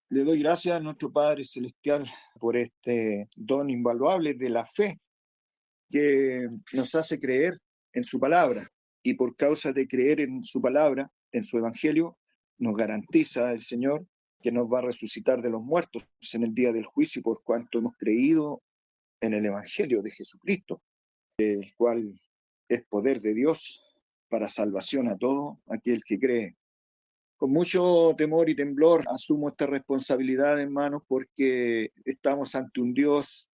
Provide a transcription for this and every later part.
Le doy gracias a nuestro Padre Celestial por este don invaluable de la fe que nos hace creer en su palabra. Y por causa de creer en su palabra, en su evangelio, nos garantiza el Señor que nos va a resucitar de los muertos en el día del juicio por cuanto hemos creído en el evangelio de Jesucristo, el cual es poder de Dios para salvación a todo aquel que cree. Con mucho temor y temblor asumo esta responsabilidad, hermanos, porque estamos ante un Dios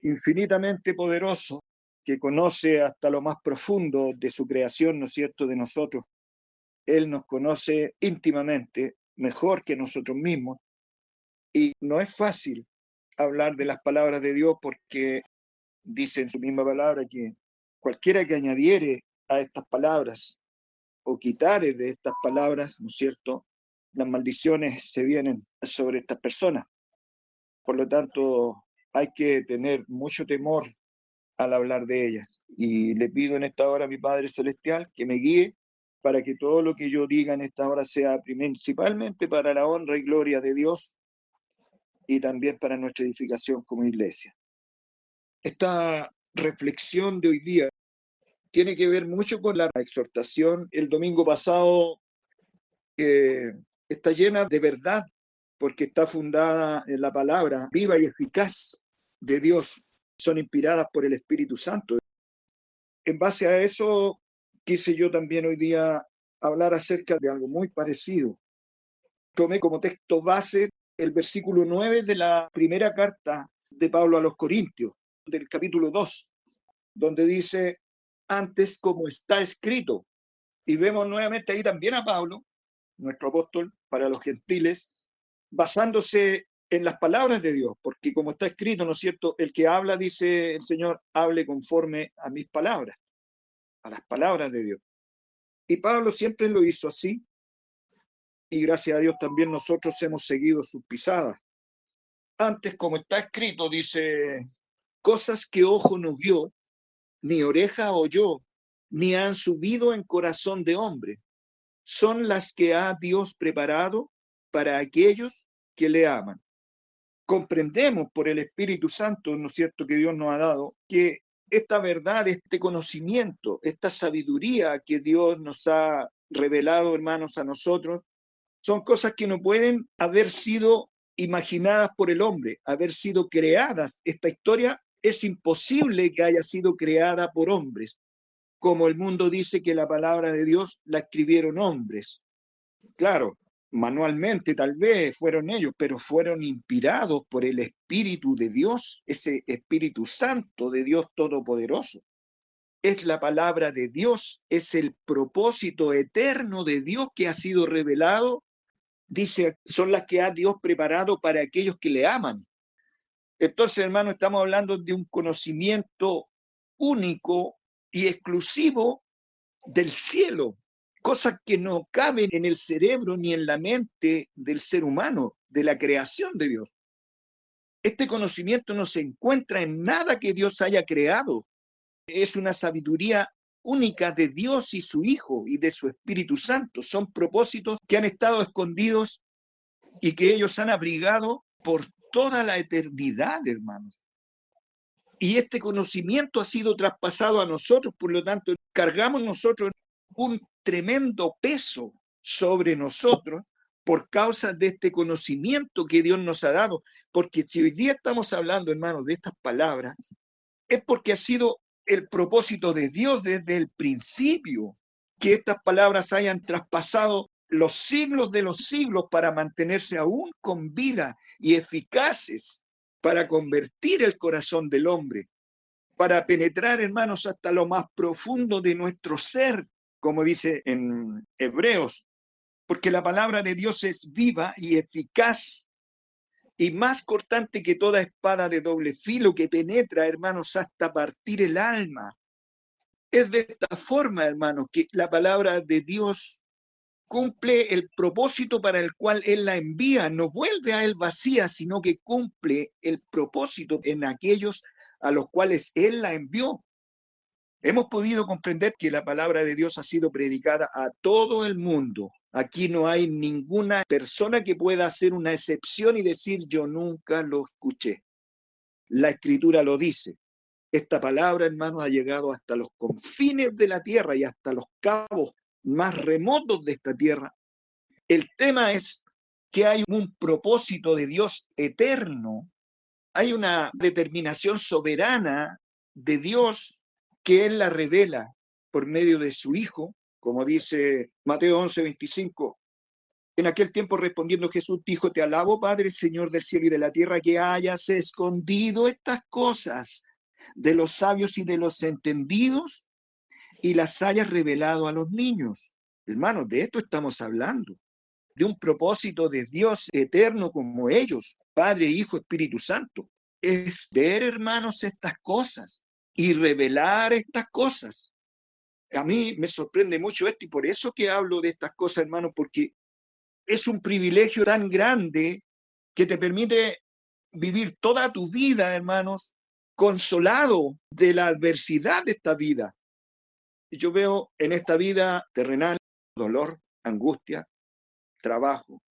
infinitamente poderoso que conoce hasta lo más profundo de su creación, ¿no es cierto?, de nosotros. Él nos conoce íntimamente, mejor que nosotros mismos, y no es fácil hablar de las palabras de Dios porque dice en su misma palabra que cualquiera que añadiere a estas palabras o quitare de estas palabras, ¿no es cierto?, las maldiciones se vienen sobre estas personas. Por lo tanto, hay que tener mucho temor al hablar de ellas. Y le pido en esta hora a mi Padre Celestial que me guíe para que todo lo que yo diga en esta hora sea principalmente para la honra y gloria de Dios y también para nuestra edificación como iglesia. Esta reflexión de hoy día tiene que ver mucho con la exhortación el domingo pasado, que está llena de verdad porque está fundada en la palabra viva y eficaz de Dios. Son inspiradas por el Espíritu Santo. En base a eso, quise yo también hoy día hablar acerca de algo muy parecido. Tomé como texto base el versículo 9 de la primera carta de Pablo a los Corintios, del capítulo 2, donde dice, antes como está escrito. Y vemos nuevamente ahí también a Pablo, nuestro apóstol para los gentiles, basándose en las palabras de Dios, porque como está escrito, ¿no es cierto? El que habla, dice el Señor, hable conforme a mis palabras, a las palabras de Dios. Y Pablo siempre lo hizo así, y gracias a Dios también nosotros hemos seguido sus pisadas. Antes, como está escrito, dice, cosas que ojo no vio, ni oreja oyó, ni han subido en corazón de hombre, son las que ha Dios preparado para aquellos que le aman. Comprendemos por el Espíritu Santo, ¿no es cierto?, que Dios nos ha dado, que esta verdad, este conocimiento, esta sabiduría que Dios nos ha revelado, hermanos, a nosotros, son cosas que no pueden haber sido imaginadas por el hombre, haber sido creadas. Esta historia es imposible que haya sido creada por hombres, como el mundo dice que la palabra de Dios la escribieron hombres. Claro, manualmente tal vez fueron ellos, pero fueron inspirados por el Espíritu de Dios, ese Espíritu Santo de Dios Todopoderoso. Es la palabra de Dios, es el propósito eterno de Dios que ha sido revelado. Dice, son las que ha Dios preparado para aquellos que le aman. Entonces, hermano, estamos hablando de un conocimiento único y exclusivo del cielo, cosas que no caben en el cerebro ni en la mente del ser humano, de la creación de Dios. Este conocimiento no se encuentra en nada que Dios haya creado. Es una sabiduría única de Dios y su Hijo y de su Espíritu Santo. Son propósitos que han estado escondidos y que ellos han abrigado por toda la eternidad, hermanos. Y este conocimiento ha sido traspasado a nosotros, por lo tanto, cargamos nosotros un tremendo peso sobre nosotros por causa de este conocimiento que Dios nos ha dado. Porque si hoy día estamos hablando, hermanos, de estas palabras, es porque ha sido el propósito de Dios desde el principio que estas palabras hayan traspasado los siglos de los siglos para mantenerse aún con vida y eficaces para convertir el corazón del hombre, para penetrar, hermanos, hasta lo más profundo de nuestro ser, como dice en Hebreos, porque la palabra de Dios es viva y eficaz y más cortante que toda espada de doble filo que penetra, hermanos, hasta partir el alma. Es de esta forma, hermanos, que la palabra de Dios cumple el propósito para el cual Él la envía, no vuelve a Él vacía, sino que cumple el propósito en aquellos a los cuales Él la envió. Hemos podido comprender que la palabra de Dios ha sido predicada a todo el mundo. Aquí no hay ninguna persona que pueda hacer una excepción y decir yo nunca lo escuché. La Escritura lo dice. Esta palabra, hermanos, ha llegado hasta los confines de la tierra y hasta los cabos más remotos de esta tierra. El tema es que hay un propósito de Dios eterno, hay una determinación soberana de Dios que Él la revela por medio de su Hijo, como dice Mateo 11:25. En aquel tiempo respondiendo Jesús dijo, te alabo, Padre, Señor del cielo y de la tierra, que hayas escondido estas cosas de los sabios y de los entendidos y las hayas revelado a los niños. Hermanos, de esto estamos hablando, de un propósito de Dios eterno como ellos, Padre, Hijo, Espíritu Santo. Es ver, hermanos, estas cosas y revelar estas cosas. A mí me sorprende mucho esto y por eso que hablo de estas cosas, hermanos, porque es un privilegio tan grande que te permite vivir toda tu vida, hermanos, consolado de la adversidad de esta vida. Yo veo en esta vida terrenal dolor, angustia, trabajo.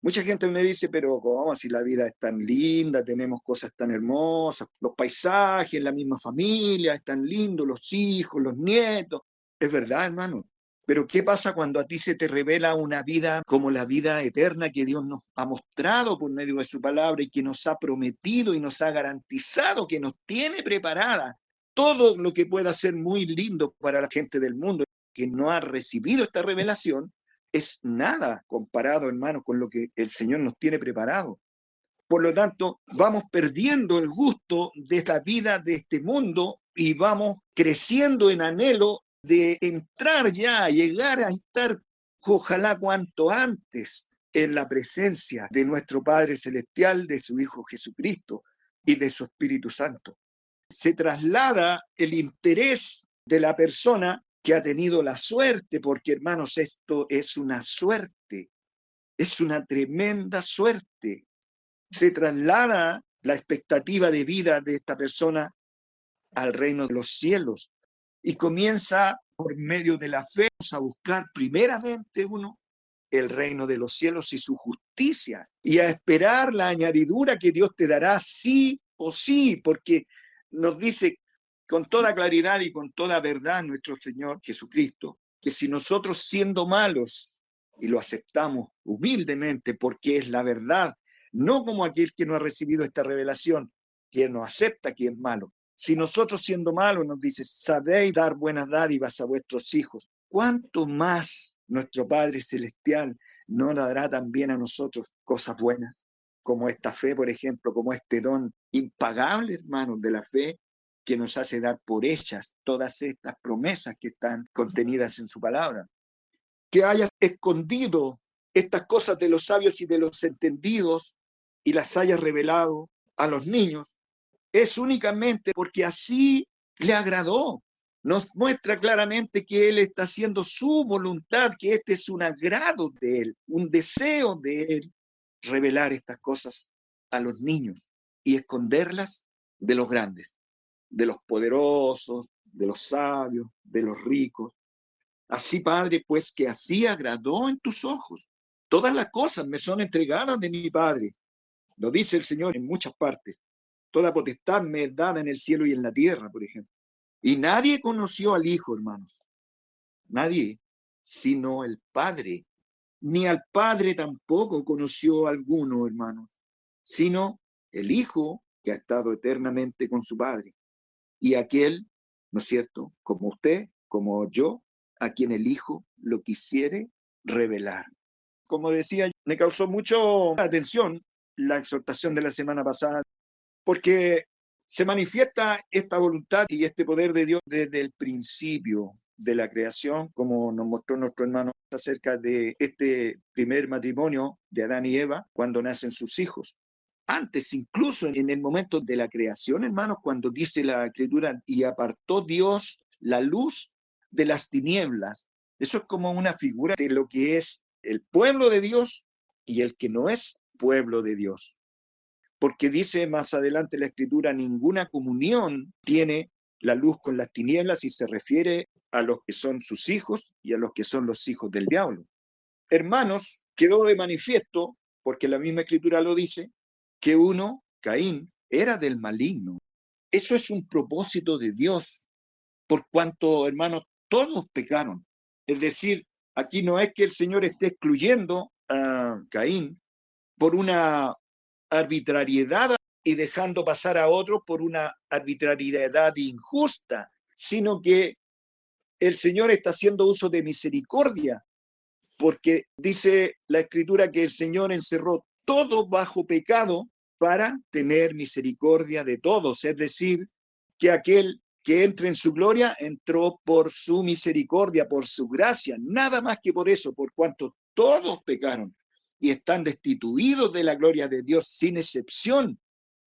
Mucha gente me dice, pero ¿cómo si la vida es tan linda, tenemos cosas tan hermosas, los paisajes, la misma familia, es tan lindo, los hijos, los nietos? Es verdad, hermano. Pero ¿qué pasa cuando a ti se te revela una vida como la vida eterna que Dios nos ha mostrado por medio de su palabra y que nos ha prometido y nos ha garantizado, que nos tiene preparada todo lo que pueda ser muy lindo para la gente del mundo que no ha recibido esta revelación? Es nada comparado, hermano, con lo que el Señor nos tiene preparado. Por lo tanto, vamos perdiendo el gusto de esta vida, de este mundo, y vamos creciendo en anhelo de entrar ya, llegar a estar, ojalá cuanto antes, en la presencia de nuestro Padre Celestial, de su Hijo Jesucristo y de su Espíritu Santo. Se traslada el interés de la persona que ha tenido la suerte, porque hermanos, esto es una suerte, es una tremenda suerte. Se traslada la expectativa de vida de esta persona al reino de los cielos y comienza por medio de la fe a buscar primeramente uno el reino de los cielos y su justicia y a esperar la añadidura que Dios te dará sí o sí, porque nos dice con toda claridad y con toda verdad nuestro Señor Jesucristo, que si nosotros siendo malos y lo aceptamos humildemente porque es la verdad, no como aquel que no ha recibido esta revelación, que no acepta que es malo. Si nosotros siendo malos, nos dice, sabéis dar buenas dádivas a vuestros hijos, ¿cuánto más nuestro Padre Celestial no dará también a nosotros cosas buenas? Como esta fe, por ejemplo, como este don impagable, hermanos, de la fe, que nos hace dar por hechas todas estas promesas que están contenidas en su palabra. Que hayas escondido estas cosas de los sabios y de los entendidos y las hayas revelado a los niños, es únicamente porque así le agradó. Nos muestra claramente que Él está haciendo su voluntad, que este es un agrado de Él, un deseo de Él, revelar estas cosas a los niños y esconderlas de los grandes, de los poderosos, de los sabios, de los ricos. Así, Padre, pues que así agradó en tus ojos. Todas las cosas me son entregadas de mi Padre. Lo dice el Señor en muchas partes. Toda potestad me es dada en el cielo y en la tierra, por ejemplo. Y nadie conoció al Hijo, hermanos. Nadie, sino el Padre. Ni al Padre tampoco conoció alguno, hermanos, sino el Hijo que ha estado eternamente con su Padre. Y aquel, ¿no es cierto?, como usted, como yo, a quien el Hijo lo quisiere revelar. Como decía, me causó mucho atención la exhortación de la semana pasada, porque se manifiesta esta voluntad y este poder de Dios desde el principio de la creación, como nos mostró nuestro hermano acerca de este primer matrimonio de Adán y Eva, cuando nacen sus hijos. Antes, incluso en el momento de la creación, hermanos, cuando dice la Escritura, y apartó Dios la luz de las tinieblas. Eso es como una figura de lo que es el pueblo de Dios y el que no es pueblo de Dios. Porque dice más adelante la Escritura, ninguna comunión tiene la luz con las tinieblas y se refiere a los que son sus hijos y a los que son los hijos del diablo. Hermanos, quedó de manifiesto, porque la misma escritura lo dice, que uno, Caín, era del maligno. Eso es un propósito de Dios, por cuanto, hermanos, todos pecaron. Es decir, aquí no es que el Señor esté excluyendo a Caín por una arbitrariedad y dejando pasar a otro por una arbitrariedad injusta, sino que el Señor está haciendo uso de misericordia, porque dice la Escritura que el Señor encerró todo bajo pecado para tener misericordia de todos, es decir, que aquel que entre en su gloria entró por su misericordia, por su gracia, nada más que por eso, por cuanto todos pecaron y están destituidos de la gloria de Dios sin excepción.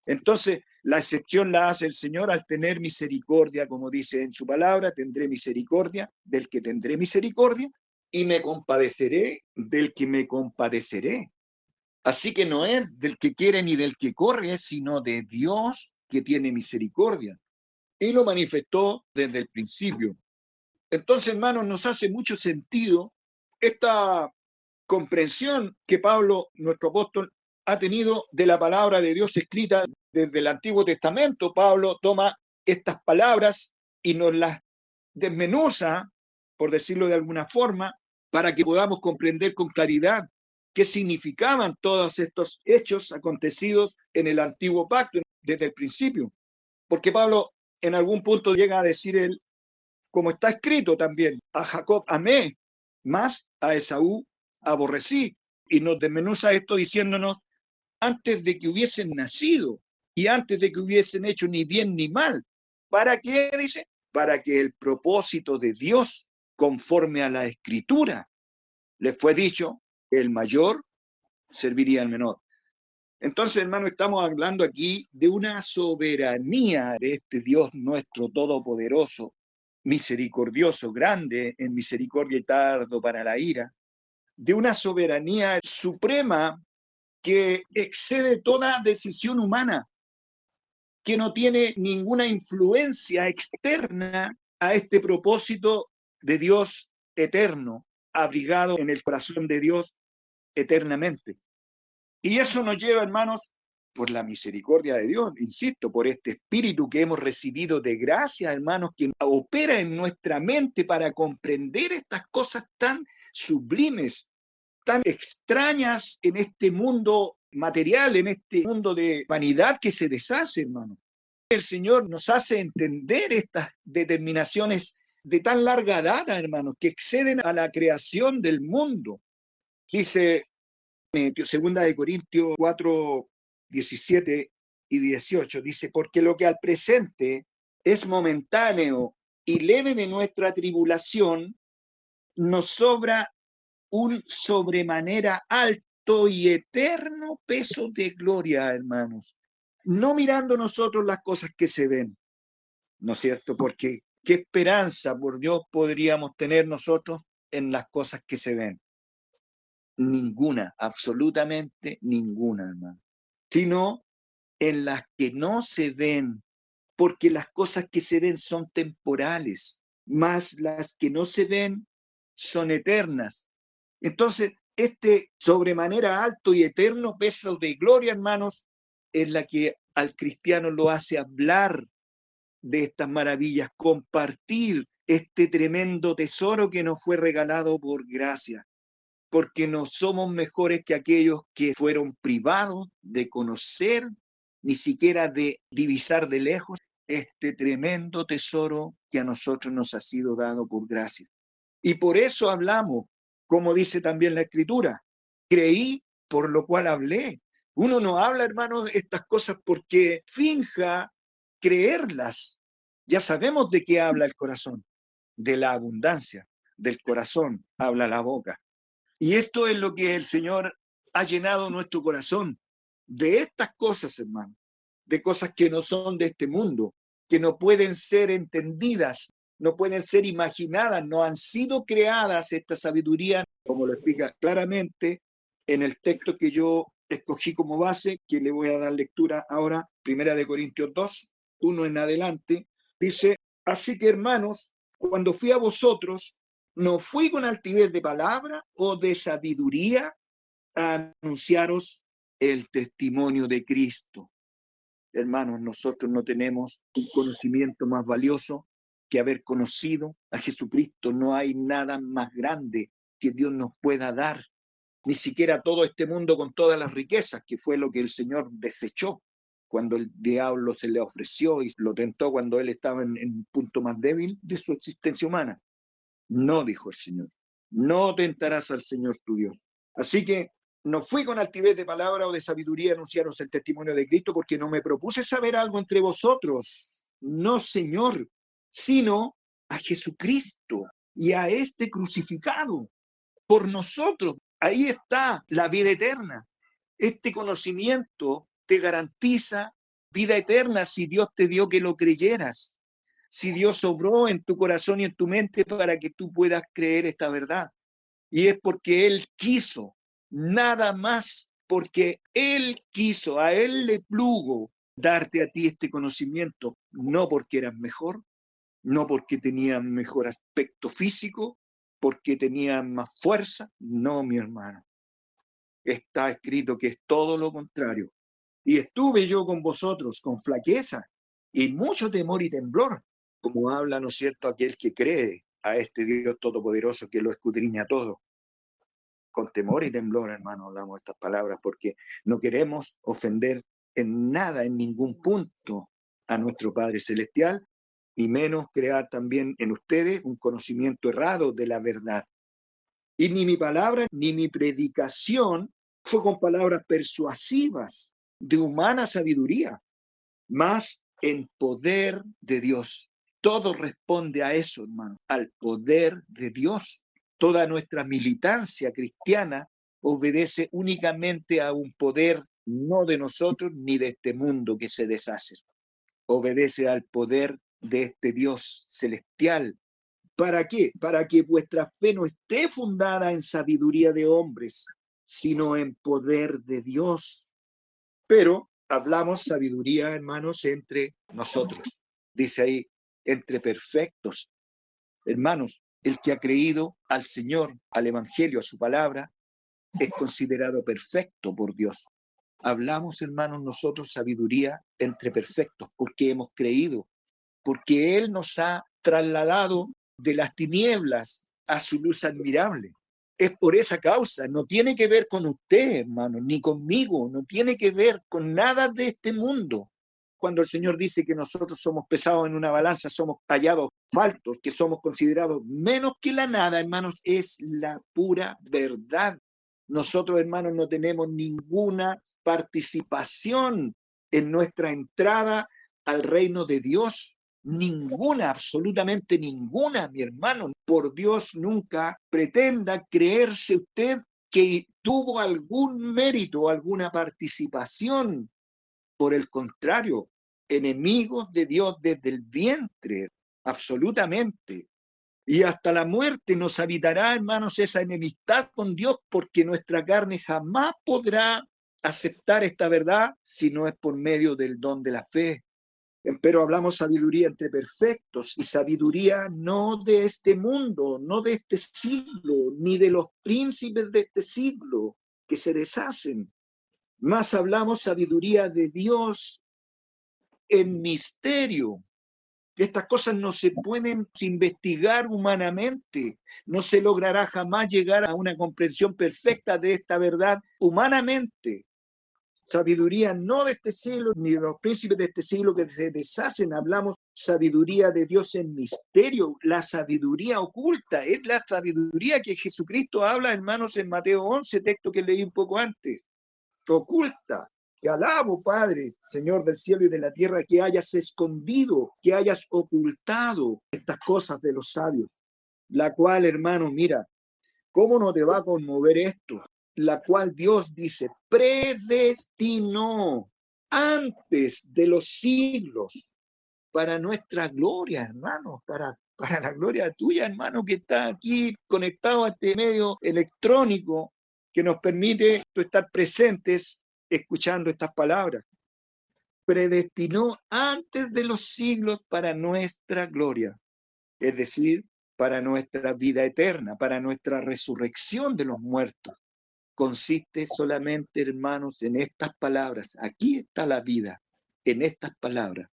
Entonces, la excepción la hace el Señor al tener misericordia, como dice en su palabra, tendré misericordia del que tendré misericordia y me compadeceré del que me compadeceré. Así que no es del que quiere ni del que corre, sino de Dios que tiene misericordia. Y lo manifestó desde el principio. Entonces, hermanos, nos hace mucho sentido esta comprensión que Pablo, nuestro apóstol, ha tenido de la palabra de Dios escrita desde el Antiguo Testamento. Pablo toma estas palabras y nos las desmenuza, por decirlo de alguna forma, para que podamos comprender con claridad qué significaban todos estos hechos acontecidos en el Antiguo Pacto desde el principio. Porque Pablo en algún punto llega a decir él, como está escrito también, a Jacob amé, más a Esaú aborrecí. Y nos desmenuza esto diciéndonos, antes de que hubiesen nacido y antes de que hubiesen hecho ni bien ni mal. ¿Para qué? Dice, para que el propósito de Dios, conforme a la Escritura, les fue dicho, el mayor serviría al menor. Entonces, hermano, estamos hablando aquí de una soberanía de este Dios nuestro todopoderoso, misericordioso, grande en misericordia y tardo para la ira, de una soberanía suprema que excede toda decisión humana, que no tiene ninguna influencia externa a este propósito de Dios eterno, abrigado en el corazón de Dios eternamente. Y eso nos lleva, hermanos, por la misericordia de Dios, insisto, por este espíritu que hemos recibido de gracia, hermanos, que opera en nuestra mente para comprender estas cosas tan sublimes, tan extrañas en este mundo material, en este mundo de vanidad que se deshace, hermano. El Señor nos hace entender estas determinaciones de tan larga data, hermanos, que exceden a la creación del mundo. Dice Segunda de Corintios 4, 17 y 18, dice, porque lo que al presente es momentáneo y leve de nuestra tribulación, nos sobra un sobremanera alto y eterno peso de gloria, hermanos. No mirando nosotros las cosas que se ven, ¿no es cierto? Porque qué esperanza por Dios podríamos tener nosotros en las cosas que se ven. Ninguna, absolutamente ninguna, hermano. Sino en las que no se ven, porque las cosas que se ven son temporales, más las que no se ven son eternas. Entonces, este sobremanera alto y eterno peso de gloria, hermanos, es la que al cristiano lo hace hablar de estas maravillas, compartir este tremendo tesoro que nos fue regalado por gracia, porque no somos mejores que aquellos que fueron privados de conocer, ni siquiera de divisar de lejos este tremendo tesoro que a nosotros nos ha sido dado por gracia. Y por eso hablamos, como dice también la Escritura, creí, por lo cual hablé. Uno no habla, hermanos, estas cosas porque finja creerlas. Ya sabemos de qué habla el corazón, de la abundancia del corazón habla la boca. Y esto es lo que el Señor ha llenado nuestro corazón, de estas cosas, hermano, de cosas que no son de este mundo, que no pueden ser entendidas, no pueden ser imaginadas, no han sido creadas esta sabiduría, como lo explica claramente en el texto que yo escogí como base, que le voy a dar lectura ahora, Primera de Corintios 2, 1 en adelante, Dice, así que hermanos, cuando fui a vosotros, no fui con altivez de palabra o de sabiduría a anunciaros el testimonio de Cristo. Hermanos, nosotros no tenemos un conocimiento más valioso que haber conocido a Jesucristo. No hay nada más grande que Dios nos pueda dar. Ni siquiera todo este mundo con todas las riquezas, que fue lo que el Señor desechó cuando el diablo se le ofreció y lo tentó cuando él estaba en el punto más débil de su existencia humana. No, dijo el Señor, no tentarás al Señor tu Dios. Así que no fui con altivez de palabra o de sabiduría a anunciaros el testimonio de Cristo, porque no me propuse saber algo entre vosotros. No, Señor, sino a Jesucristo y a este crucificado por nosotros. Ahí está la vida eterna. Este conocimiento te garantiza vida eterna si Dios te dio que lo creyeras, si Dios obró en tu corazón y en tu mente para que tú puedas creer esta verdad. Y es porque Él quiso, nada más, porque Él quiso, a Él le plugo darte a ti este conocimiento, no porque eras mejor, no porque tenías mejor aspecto físico, porque tenías más fuerza, no, mi hermano. Está escrito que es todo lo contrario. Y estuve yo con vosotros con flaqueza y mucho temor y temblor, como habla, ¿no es cierto?, aquel que cree a este Dios todopoderoso que lo escudriña todo. Con temor y temblor, hermano, hablamos estas palabras porque no queremos ofender en nada, en ningún punto, a nuestro Padre Celestial, y menos crear también en ustedes un conocimiento errado de la verdad. Y ni mi palabra ni mi predicación fue con palabras persuasivas de humana sabiduría, más en poder de Dios. Todo responde a eso, hermano, al poder de Dios. Toda nuestra militancia cristiana obedece únicamente a un poder no de nosotros ni de este mundo que se deshace. Obedece al poder de este Dios celestial. ¿Para qué? Para que vuestra fe no esté fundada en sabiduría de hombres, sino en poder de Dios. Pero hablamos sabiduría, hermanos, entre nosotros. Dice ahí, entre perfectos. Hermanos, el que ha creído al Señor, al Evangelio, a su palabra, es considerado perfecto por Dios. Hablamos, hermanos, nosotros sabiduría entre perfectos, porque hemos creído, porque Él nos ha trasladado de las tinieblas a su luz admirable. Es por esa causa, no tiene que ver con usted, hermano, ni conmigo, no tiene que ver con nada de este mundo. Cuando el Señor dice que nosotros somos pesados en una balanza, somos hallados faltos, que somos considerados menos que la nada, hermanos, es la pura verdad. Nosotros, hermanos, no tenemos ninguna participación en nuestra entrada al reino de Dios. Ninguna, absolutamente ninguna, mi hermano. Por Dios, nunca pretenda creerse usted que tuvo algún mérito, alguna participación. Por el contrario, enemigos de Dios desde el vientre, absolutamente. Y hasta la muerte nos habitará, hermanos, esa enemistad con Dios, porque nuestra carne jamás podrá aceptar esta verdad si no es por medio del don de la fe. Pero hablamos sabiduría entre perfectos y sabiduría no de este mundo, no de este siglo, ni de los príncipes de este siglo que se deshacen. Más hablamos sabiduría de Dios en misterio. Estas cosas no se pueden investigar humanamente, no se logrará jamás llegar a una comprensión perfecta de esta verdad humanamente. Sabiduría no de este siglo, ni de los príncipes de este siglo que se deshacen. Hablamos sabiduría de Dios en misterio, la sabiduría oculta, es la sabiduría que Jesucristo habla, hermanos, en Mateo 11, texto que leí un poco antes. Oculta. Te alabo, Padre, Señor del cielo y de la tierra, que hayas escondido, que hayas ocultado estas cosas de los sabios. La cual, hermano, mira, ¿cómo no te va a conmover esto? La cual Dios dice, predestinó antes de los siglos para nuestra gloria, hermano, para la gloria tuya, hermano, que está aquí conectado a este medio electrónico que nos permite estar presentes escuchando estas palabras. predestinó antes de los siglos para nuestra gloria, es decir, para nuestra vida eterna, para nuestra resurrección de los muertos. Consiste solamente, hermanos, en estas palabras. Aquí está la vida, en estas palabras.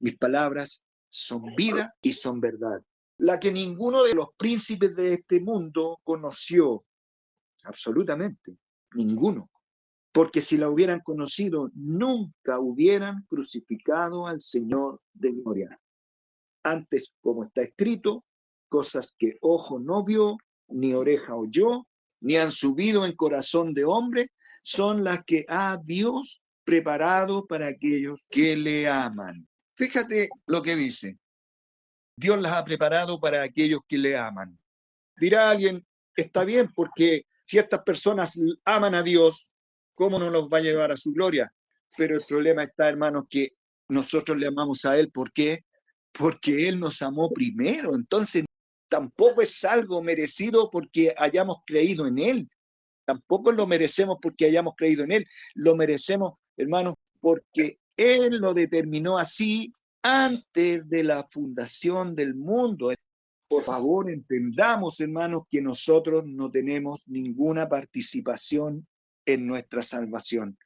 Mis palabras son vida y son verdad. La que ninguno de los príncipes de este mundo conoció, absolutamente, ninguno. Porque si la hubieran conocido, nunca hubieran crucificado al Señor de gloria. Antes, como está escrito, cosas que ojo no vio, ni oreja oyó, ni han subido en corazón de hombre, son las que ha Dios preparado para aquellos que le aman. Fíjate lo que dice. Dios las ha preparado para aquellos que le aman. Dirá alguien, está bien, porque si estas personas aman a Dios, ¿cómo no los va a llevar a su gloria? Pero el problema está, hermanos, que nosotros le amamos a Él. ¿Por qué? Porque Él nos amó primero. Entonces, tampoco es algo merecido porque hayamos creído en Él. Tampoco lo merecemos porque hayamos creído en Él. Lo merecemos, hermanos, porque Él lo determinó así antes de la fundación del mundo. Por favor, entendamos, hermanos, que nosotros no tenemos ninguna participación en nuestra salvación.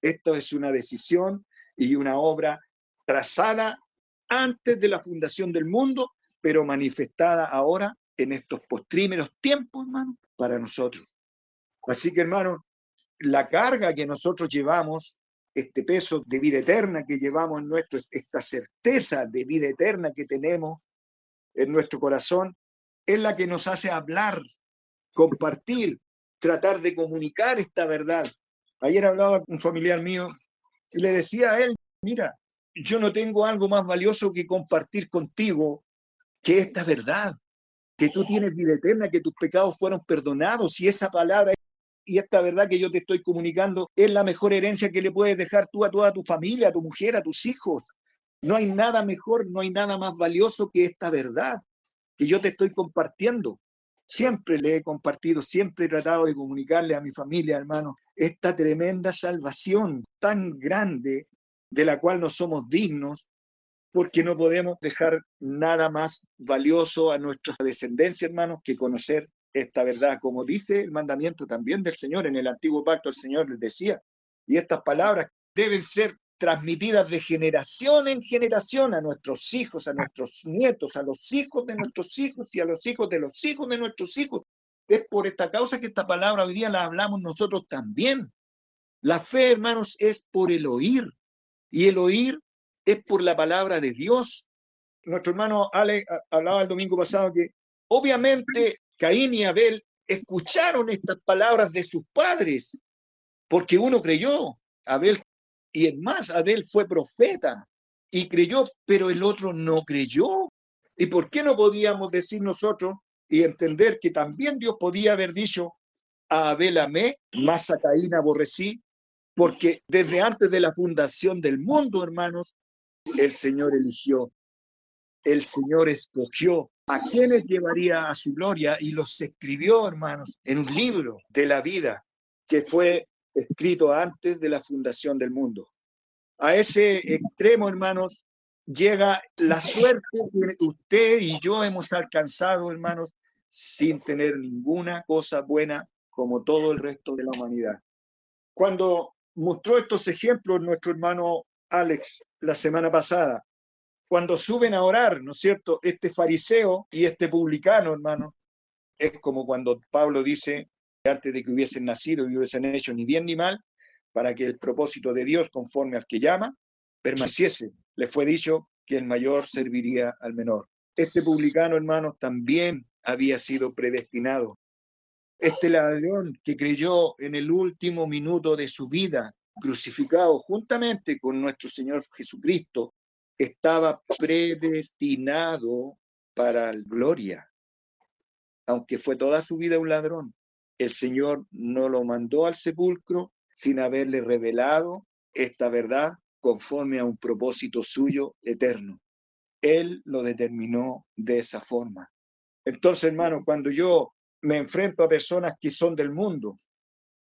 Esto es una decisión y una obra trazada antes de la fundación del mundo, pero manifestada ahora en estos postrímeros tiempos, hermanos, para nosotros. Así que, hermanos, la carga que nosotros llevamos, este peso de vida eterna que llevamos en nuestro, esta certeza de vida eterna que tenemos en nuestro corazón, es la que nos hace hablar, compartir, tratar de comunicar esta verdad. Ayer hablaba con un familiar mío y le decía a él, mira, yo no tengo algo más valioso que compartir contigo que esta verdad, que tú tienes vida eterna, que tus pecados fueron perdonados, y esa palabra y esta verdad que yo te estoy comunicando es la mejor herencia que le puedes dejar tú a toda tu familia, a tu mujer, a tus hijos. No hay nada mejor, no hay nada más valioso que esta verdad que yo te estoy compartiendo. Siempre le he compartido, siempre he tratado de comunicarle a mi familia, hermano, esta tremenda salvación tan grande de la cual no somos dignos, porque no podemos dejar nada más valioso a nuestra descendencia, hermanos, que conocer esta verdad. Como dice el mandamiento también del Señor, en el antiguo pacto el Señor les decía, y estas palabras deben ser transmitidas de generación en generación a nuestros hijos, a nuestros nietos, a los hijos de nuestros hijos y a los hijos de los hijos de nuestros hijos. Es por esta causa que esta palabra hoy día la hablamos nosotros también. La fe, hermanos, es por el oír, y el oír es por la palabra de Dios. Nuestro hermano Ale hablaba el domingo pasado que obviamente Caín y Abel escucharon estas palabras de sus padres, porque uno creyó, Abel, y es más, Abel fue profeta y creyó, pero el otro no creyó. ¿Y por qué no podíamos decir nosotros y entender que también Dios podía haber dicho, a Abel amé, más a Caín aborrecí? Porque desde antes de la fundación del mundo, hermanos, el Señor eligió, el Señor escogió a quienes llevaría a su gloria y los escribió, hermanos, en un libro de la vida que fue escrito antes de la fundación del mundo. A ese extremo, hermanos, llega la suerte que usted y yo hemos alcanzado, hermanos, sin tener ninguna cosa buena como todo el resto de la humanidad. Cuando mostró estos ejemplos nuestro hermano Alex la semana pasada, cuando suben a orar, ¿no es cierto? Este fariseo y este publicano, hermano, es como cuando Pablo dice, antes de que hubiesen nacido y hubiesen hecho ni bien ni mal, para que el propósito de Dios, conforme al que llama, permaneciese. Le fue dicho que el mayor serviría al menor. Este publicano, hermano, también había sido predestinado. Este ladrón que creyó en el último minuto de su vida, crucificado juntamente con nuestro Señor Jesucristo, estaba predestinado para la gloria. Aunque fue toda su vida un ladrón, el Señor no lo mandó al sepulcro sin haberle revelado esta verdad conforme a un propósito suyo eterno. Él lo determinó de esa forma. Entonces, hermano, cuando yo me enfrento a personas que son del mundo,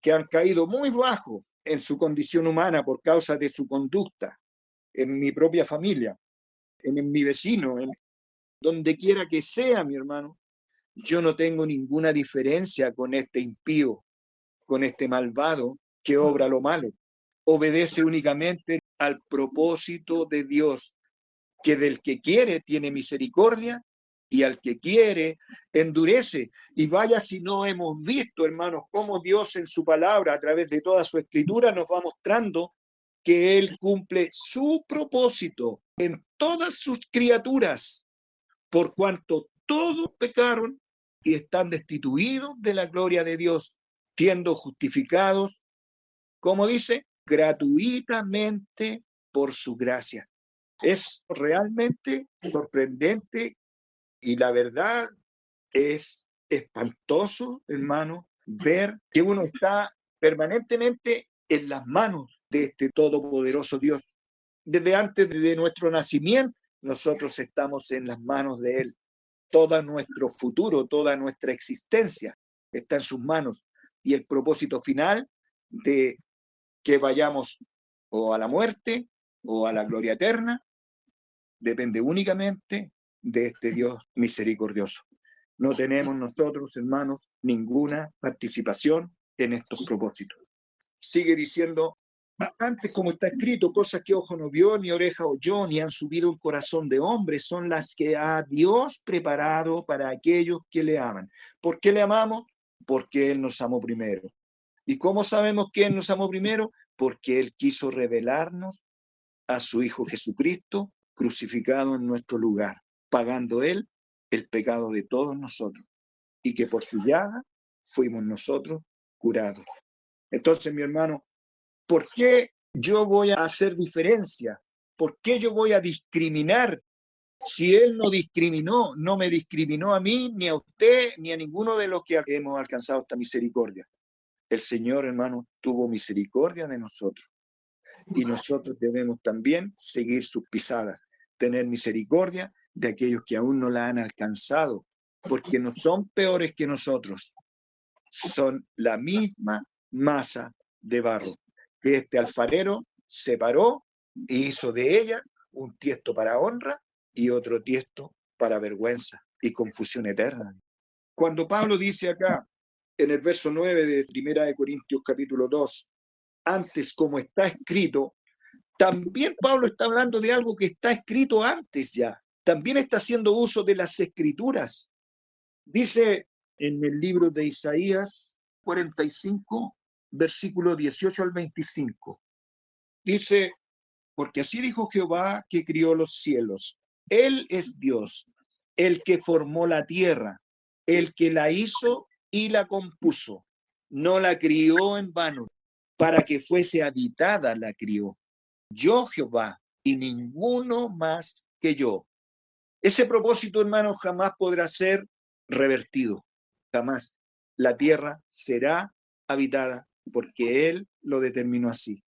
que han caído muy bajo en su condición humana por causa de su conducta, en mi propia familia, en mi vecino, en donde quiera que sea, mi hermano. Yo no tengo ninguna diferencia con este impío, con este malvado que obra lo malo. Obedece únicamente al propósito de Dios, que del que quiere tiene misericordia y al que quiere endurece. Y vaya si no hemos visto, hermanos, cómo Dios en su palabra, a través de toda su escritura, nos va mostrando que Él cumple su propósito en todas sus criaturas, por cuanto todos pecaron y están destituidos de la gloria de Dios, siendo justificados, como dice, gratuitamente por su gracia. Es realmente sorprendente y la verdad es espantoso, hermano, ver que uno está permanentemente en las manos de este todopoderoso Dios. Desde antes de nuestro nacimiento, nosotros estamos en las manos de Él. Todo nuestro futuro, toda nuestra existencia está en sus manos. Y el propósito final de que vayamos o a la muerte o a la gloria eterna depende únicamente de este Dios misericordioso. No tenemos nosotros, hermanos, ninguna participación en estos propósitos. Sigue diciendo, antes como está escrito, cosas que ojo no vio, ni oreja oyó, ni han subido un corazón de hombre, son las que ha Dios preparado para aquellos que le aman. ¿Por qué le amamos? Porque Él nos amó primero. ¿Y cómo sabemos que Él nos amó primero? Porque Él quiso revelarnos a su Hijo Jesucristo crucificado en nuestro lugar, pagando Él el pecado de todos nosotros, y que por su llaga fuimos nosotros curados. Entonces, mi hermano, ¿por qué yo voy a hacer diferencia? ¿Por qué yo voy a discriminar? Si Él no discriminó, no me discriminó a mí, ni a usted, ni a ninguno de los que hemos alcanzado esta misericordia. El Señor, hermano, tuvo misericordia de nosotros. Y nosotros debemos también seguir sus pisadas, tener misericordia de aquellos que aún no la han alcanzado, porque no son peores que nosotros, son la misma masa de barro que este alfarero separó e hizo de ella un tiesto para honra y otro tiesto para vergüenza y confusión eterna. Cuando Pablo dice acá, en el verso 9 de 1 Corintios capítulo 2, antes como está escrito, también Pablo está hablando de algo que está escrito antes ya. También está haciendo uso de las escrituras. Dice en el libro de Isaías 45, versículo 18 al 25. Dice, porque así dijo Jehová que crió los cielos. Él es Dios, el que formó la tierra, el que la hizo y la compuso. No la crió en vano, para que fuese habitada la crió. Yo Jehová y ninguno más que yo. Ese propósito, hermano, jamás podrá ser revertido, jamás. La tierra será habitada porque Él lo determinó así.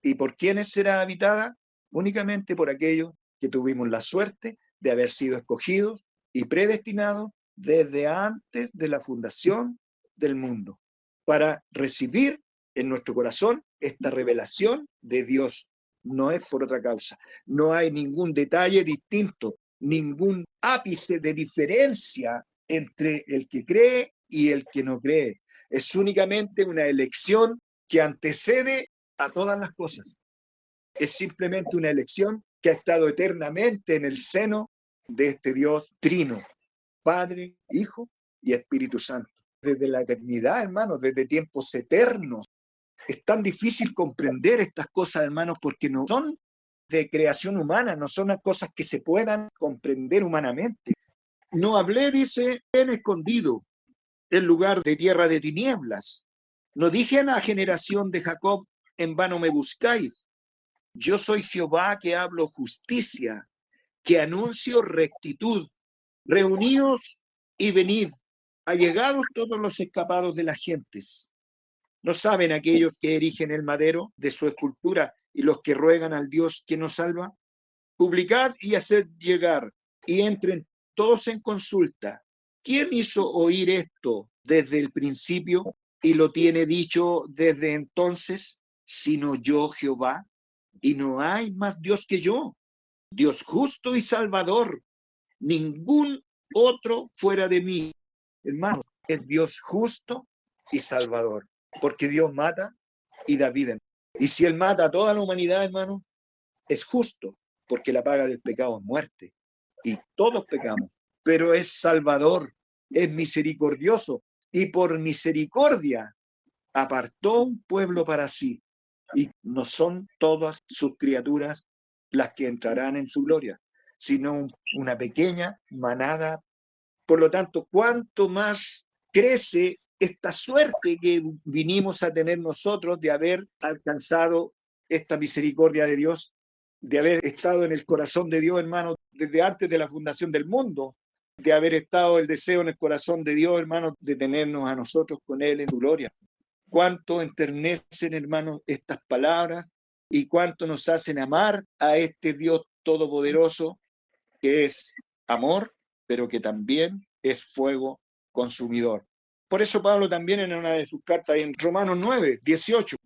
¿Y por quiénes será habitada? Únicamente por aquellos que tuvimos la suerte de haber sido escogidos y predestinados desde antes de la fundación del mundo, para recibir en nuestro corazón esta revelación de Dios. No es por otra causa. No hay ningún detalle distinto, ningún ápice de diferencia entre el que cree y el que no cree. Es únicamente una elección que antecede a todas las cosas. Es simplemente una elección que ha estado eternamente en el seno de este Dios trino, Padre, Hijo y Espíritu Santo. Desde la eternidad, hermanos, desde tiempos eternos. Es tan difícil comprender estas cosas, hermanos, porque no son de creación humana, no son cosas que se puedan comprender humanamente. No hablé, dice, en escondido, en lugar de tierra de tinieblas. No dije a la generación de Jacob, en vano me buscáis. Yo soy Jehová que hablo justicia, que anuncio rectitud. Reuníos y venid, allegados todos los escapados de las gentes. ¿No saben aquellos que erigen el madero de su escultura y los que ruegan al Dios que nos salva? Publicad y haced llegar, y entren todos en consulta. ¿Quién hizo oír esto desde el principio y lo tiene dicho desde entonces, sino yo Jehová? y no hay más Dios que yo, Dios justo y salvador, ningún otro fuera de mí. Hermanos, es Dios justo y salvador, porque Dios mata y da vida. Y si Él mata a toda la humanidad, hermanos, es justo, porque la paga del pecado es muerte, y todos pecamos, pero es salvador, es misericordioso, y por misericordia apartó un pueblo para sí, y no son todas sus criaturas las que entrarán en su gloria, sino una pequeña manada. Por lo tanto, cuánto más crece esta suerte que vinimos a tener nosotros de haber alcanzado esta misericordia de Dios, de haber estado en el corazón de Dios, hermano, desde antes de la fundación del mundo, de haber estado el deseo en el corazón de Dios, hermano, de tenernos a nosotros con Él en su gloria. Cuánto enternecen, hermanos, estas palabras y cuánto nos hacen amar a este Dios todopoderoso que es amor, pero que también es fuego consumidor. Por eso Pablo también en una de sus cartas en Romanos 9:18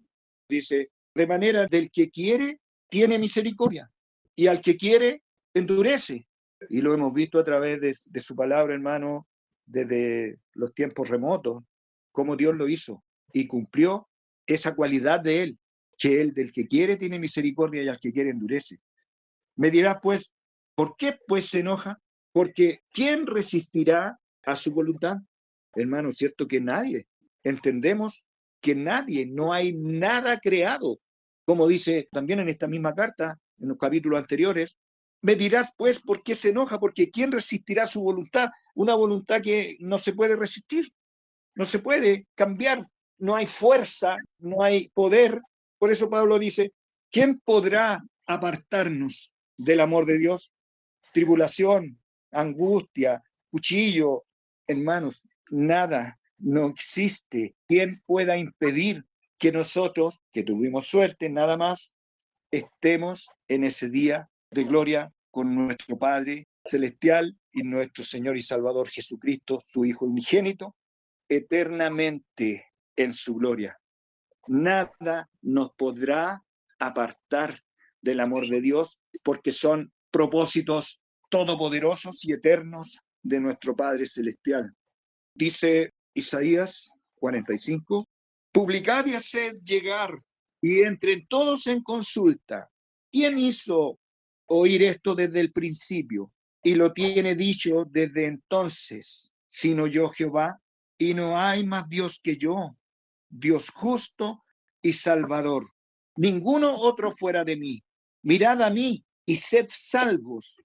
dice, de manera del que quiere, tiene misericordia, y al que quiere, endurece. Y lo hemos visto a través de su palabra, hermano, desde los tiempos remotos, cómo Dios lo hizo y cumplió esa cualidad de Él, que Él del que quiere tiene misericordia y al que quiere endurece. Me dirás, pues, ¿por qué pues se enoja? Porque ¿quién resistirá a su voluntad? Hermano, cierto que nadie. Entendemos que nadie, no hay nada creado. Como dice también en esta misma carta, en los capítulos anteriores, me dirás, pues, ¿por qué se enoja? Porque ¿quién resistirá su voluntad? Una voluntad que no se puede resistir, no se puede cambiar, no hay fuerza, no hay poder. Por eso Pablo dice, ¿quién podrá apartarnos del amor de Dios? Tribulación, angustia, cuchillo, hermanos, nada, no existe quien pueda impedir que nosotros, que tuvimos suerte nada más, estemos en ese día de gloria con nuestro Padre Celestial y nuestro Señor y Salvador Jesucristo, su Hijo unigénito, eternamente en su gloria. Nada nos podrá apartar del amor de Dios, porque son propósitos todopoderosos y eternos de nuestro Padre Celestial. Dice Isaías 45, publicad y haced llegar, y entren todos en consulta. ¿Quién hizo oír esto desde el principio? Y lo tiene dicho desde entonces, sino yo Jehová, y no hay más Dios que yo, Dios justo y salvador. Ninguno otro fuera de mí. Mirad a mí y sed salvos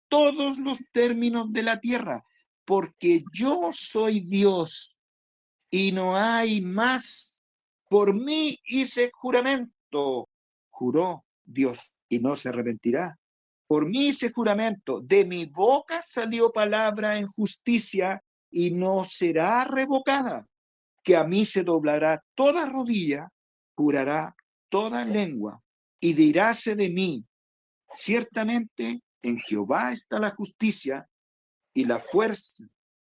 todos los términos de la tierra, porque yo soy Dios y no hay más. Por mí hice juramento, juró Dios y no se arrepentirá. Por mí hice juramento, de mi boca salió palabra en justicia y no será revocada, que a mí se doblará toda rodilla, jurará toda lengua, y diráse de mí, ciertamente en Jehová está la justicia y la fuerza.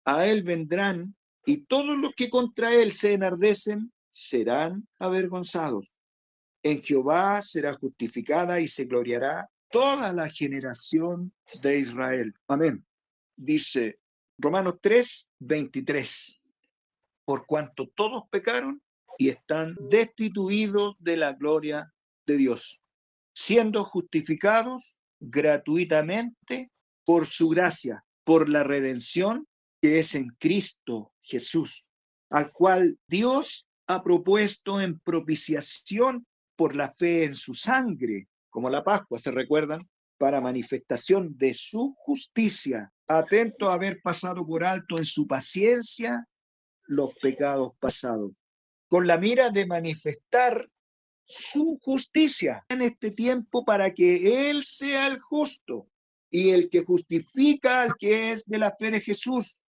A él vendrán, y todos los que contra él se enardecen serán avergonzados. En Jehová será justificada y se gloriará toda la generación de Israel. Amén. Dice Romanos 3:23. Por cuanto todos pecaron y están destituidos de la gloria de Dios, siendo justificados gratuitamente por su gracia, por la redención que es en Cristo Jesús, al cual Dios ha propuesto en propiciación por la fe en su sangre, como la Pascua, ¿se recuerdan? Para manifestación de su justicia, atento a haber pasado por alto en su paciencia los pecados pasados, con la mira de manifestar su justicia en este tiempo para que Él sea el justo y el que justifica al que es de la fe de Jesús.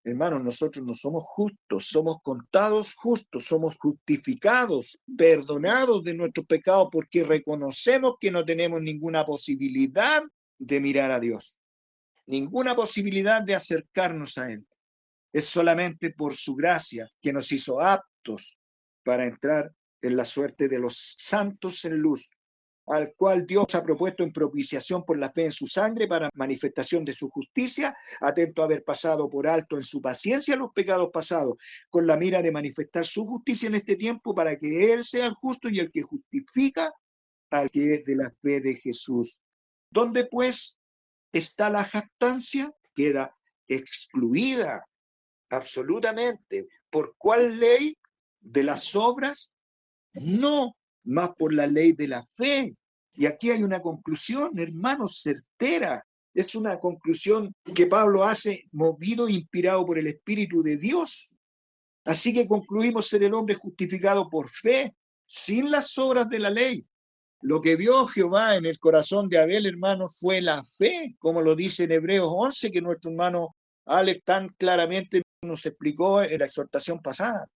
Hermanos, nosotros no somos justos, somos contados justos, somos justificados, perdonados de nuestros pecados porque reconocemos que no tenemos ninguna posibilidad de mirar a Dios, ninguna posibilidad de acercarnos a Él. Es solamente por su gracia que nos hizo aptos para entrar en la suerte de los santos en luz. al cual Dios ha propuesto en propiciación por la fe en su sangre para manifestación de su justicia, atento a haber pasado por alto en su paciencia los pecados pasados, con la mira de manifestar su justicia en este tiempo para que Él sea el justo y el que justifica al que es de la fe de Jesús. ¿Dónde pues está la jactancia? Queda excluida absolutamente. ¿Por cuál ley? ¿De las obras? No, más por la ley de la fe. Y aquí hay una conclusión, hermanos, certera. Es una conclusión que Pablo hace movido e inspirado por el Espíritu de Dios. Así que concluimos ser el hombre justificado por fe, sin las obras de la ley. Lo que vio Jehová en el corazón de Abel, hermanos, fue la fe, como lo dice en Hebreos 11, que nuestro hermano Alex tan claramente nos explicó en la exhortación pasada.